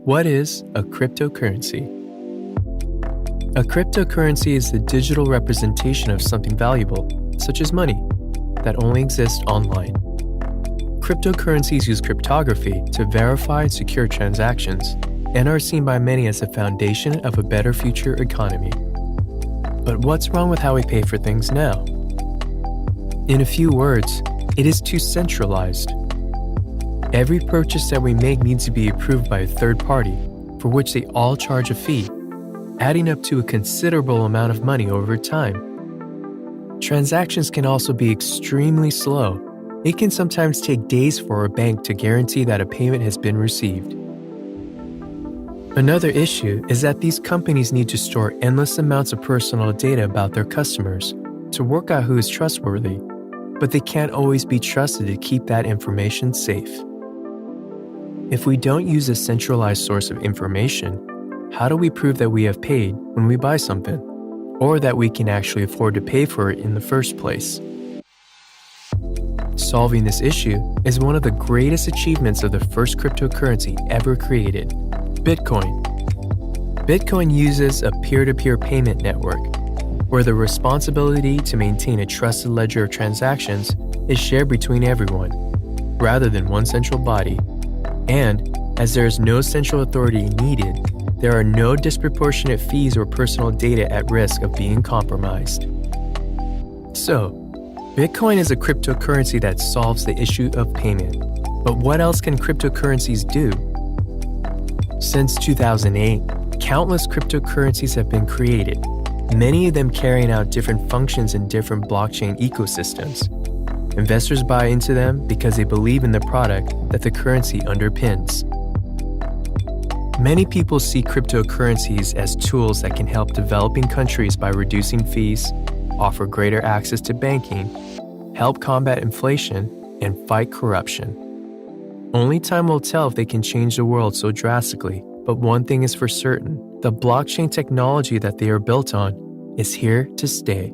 What is a cryptocurrency? A cryptocurrency is the digital representation of something valuable, such as money, that only exists online. Cryptocurrencies use cryptography to verify and secure transactions and are seen by many as the foundation of a better future economy. But what's wrong with how we pay for things now? In a few words, it is too centralized. Every purchase that we make needs to be approved by a third party, for which they all charge a fee, adding up to a considerable amount of money over time. Transactions can also be extremely slow. It can sometimes take days for a bank to guarantee that a payment has been received. Another issue is that these companies need to store endless amounts of personal data about their customers to work out who is trustworthy, but they can't always be trusted to keep that information safe. If we don't use a centralized source of information, how do we prove that we have paid when we buy something, or that we can actually afford to pay for it in the first place? Solving this issue is one of the greatest achievements of the first cryptocurrency ever created, Bitcoin. Bitcoin uses a peer-to-peer payment network, where the responsibility to maintain a trusted ledger of transactions is shared between everyone, rather than one central body. And, as there is no central authority needed, there are no disproportionate fees or personal data at risk of being compromised. So, Bitcoin is a cryptocurrency that solves the issue of payment. But what else can cryptocurrencies do? Since 2008, countless cryptocurrencies have been created, many of them carrying out different functions in different blockchain ecosystems. Investors buy into them because they believe in the product that the currency underpins. Many people see cryptocurrencies as tools that can help developing countries by reducing fees, offer greater access to banking, help combat inflation, and fight corruption. Only time will tell if they can change the world so drastically, but one thing is for certain: the blockchain technology that they are built on is here to stay.